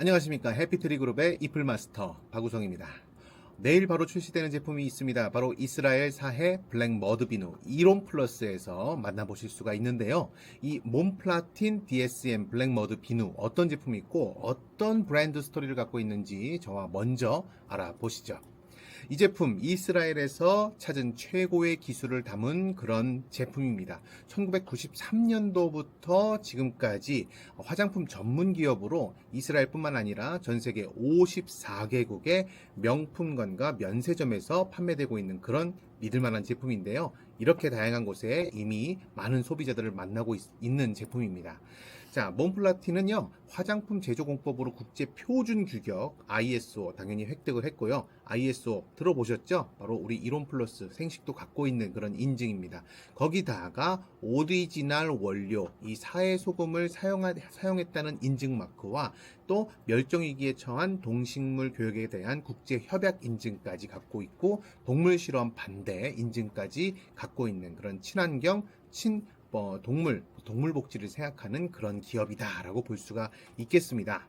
안녕하십니까. 해피트리 그룹의 이플마스터 박우성입니다. 내일 바로 출시되는 제품이 있습니다. 바로 이스라엘 사해 블랙 머드 비누 이론 플러스에서 만나보실 수가 있는데요. 이 몬플라틴 DSM 블랙 머드 비누 어떤 제품이 있고 어떤 브랜드 스토리를 갖고 있는지 저와 먼저 알아보시죠. 이 제품 이스라엘에서 찾은 최고의 기술을 담은 그런 제품입니다. 1993년도부터 지금까지 화장품 전문 기업으로 이스라엘뿐만 아니라 전 세계 54개국의 명품관과 면세점에서 판매되고 있는 그런 믿을만한 제품인데요. 이렇게 다양한 곳에 이미 많은 소비자들을 만나고 있는 제품입니다. 자, 몬플라틴은요, 화장품 제조 공법으로 국제 표준 규격 ISO 당연히 획득을 했고요. ISO 들어보셨죠? 바로 우리 이론 플러스 생식도 갖고 있는 그런 인증입니다. 거기다가 오리지널 원료, 이 사해 소금을 사용했다는 인증 마크와 또 멸종위기에 처한 동식물 교역에 대한 국제 협약 인증까지 갖고 있고 동물 실험 반대 인증까지 갖고 있는 그런 친환경, 동물 복지를 생각하는 그런 기업이다라고 볼 수가 있겠습니다.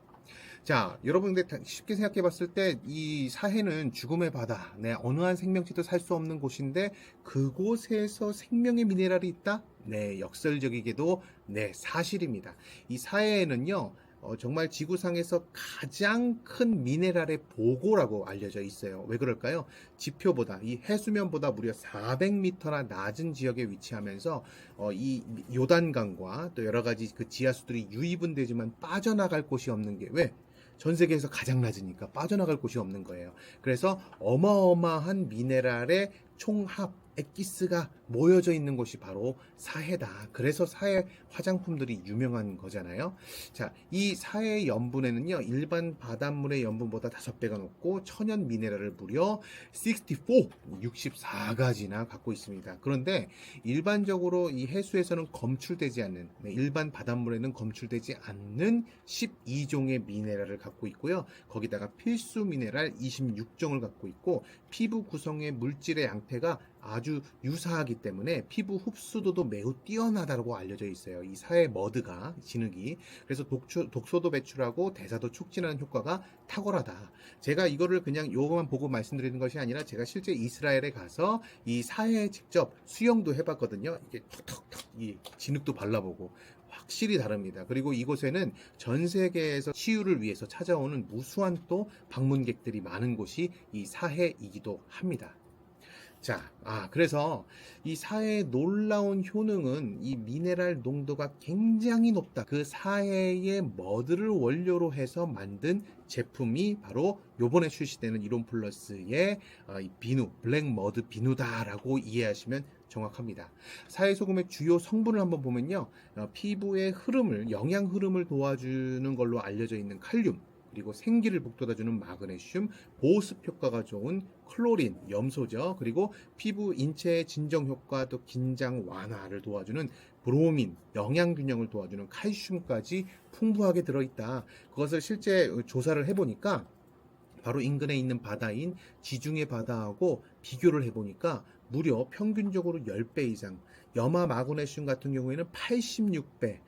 자, 여러분들 쉽게 생각해 봤을 때 이 사해는 죽음의 바다, 네, 어느 한 생명체도 살 수 없는 곳인데 그곳에서 생명의 미네랄이 있다? 네, 역설적이게도 네, 사실입니다. 이 사해에는요, 정말 지구상에서 가장 큰 미네랄의 보고라고 알려져 있어요. 왜 그럴까요? 지표보다 이 해수면보다 무려 400m나 낮은 지역에 위치하면서 이 요단강과 또 여러 가지 그 지하수들이 유입은 되지만 빠져나갈 곳이 없는 게 왜? 전 세계에서 가장 낮으니까 빠져나갈 곳이 없는 거예요. 그래서 어마어마한 미네랄의 총합 엑기스가 모여져 있는 곳이 바로 사해다. 그래서 사해 화장품들이 유명한 거잖아요. 자, 이 사해 염분에는요, 일반 바닷물의 염분보다 5배가 높고 천연 미네랄을 무려 64가지나 갖고 있습니다. 그런데 일반적으로 이 해수에서는 검출되지 않는, 일반 바닷물에는 검출되지 않는 12종의 미네랄을 갖고 있고요. 거기다가 필수 미네랄 26종을 갖고 있고 피부 구성의 물질의 양태가 아주 유사하기 때문에 피부 흡수도도 매우 뛰어나다고 알려져 있어요. 이 사해 머드가 진흙이 그래서 독소도 배출하고 대사도 촉진하는 효과가 탁월하다. 제가 이거를 그냥 요거만 보고 말씀드리는 것이 아니라 제가 실제 이스라엘에 가서 이 사해에 직접 수영도 해봤거든요. 이게 턱턱턱 이 진흙도 발라보고 확실히 다릅니다. 그리고 이곳에는 전 세계에서 치유를 위해서 찾아오는 무수한 또 방문객들이 많은 곳이 이 사해이기도 합니다. 자, 그래서 이 사해의 놀라운 효능은 이 미네랄 농도가 굉장히 높다. 그 사해의 머드를 원료로 해서 만든 제품이 바로 요번에 출시되는 이론 플러스의 이 비누, 블랙 머드 비누다라고 이해하시면 정확합니다. 사해 소금의 주요 성분을 한번 보면요. 피부의 흐름을, 영양 흐름을 도와주는 걸로 알려져 있는 칼륨, 그리고 생기를 북돋아주는 마그네슘, 보습 효과가 좋은 클로린, 염소죠. 그리고 피부 인체의 진정 효과, 또 긴장 완화를 도와주는 브로민, 영양 균형을 도와주는 칼슘까지 풍부하게 들어있다. 그것을 실제 조사를 해보니까 바로 인근에 있는 바다인 지중해 바다하고 비교를 해보니까 무려 평균적으로 10배 이상, 염화 마그네슘 같은 경우에는 86배,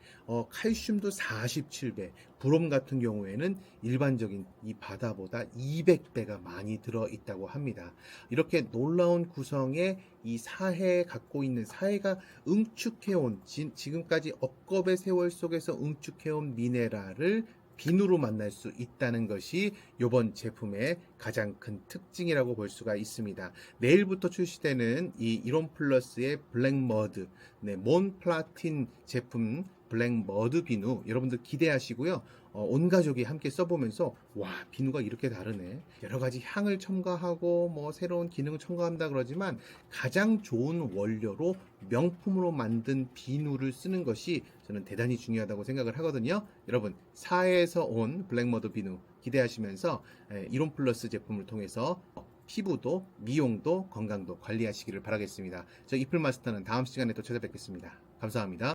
칼슘도 47배, 브롬 같은 경우에는 일반적인 이 바다보다 200배가 많이 들어있다고 합니다. 이렇게 놀라운 구성의 이 사해에 갖고 있는 사해가 응축해온 지금까지 억겁의 세월 속에서 응축해온 미네랄을 비누로 만날 수 있다는 것이 이번 제품의 가장 큰 특징이라고 볼 수가 있습니다. 내일부터 출시되는 이 이론 플러스의 블랙 머드, 몬 플라틴 제품 블랙 머드 비누 여러분들 기대하시고요. 온 가족이 함께 써보면서 와, 비누가 이렇게 다르네. 여러 가지 향을 첨가하고 뭐 새로운 기능을 첨가한다 그러지만 가장 좋은 원료로 명품으로 만든 비누를 쓰는 것이 저는 대단히 중요하다고 생각을 하거든요. 여러분, 사해에서 온 블랙 머드 비누 기대하시면서 이론 플러스 제품을 통해서 피부도 미용도 건강도 관리하시기를 바라겠습니다. 저 이플마스터는 다음 시간에 또 찾아뵙겠습니다. 감사합니다.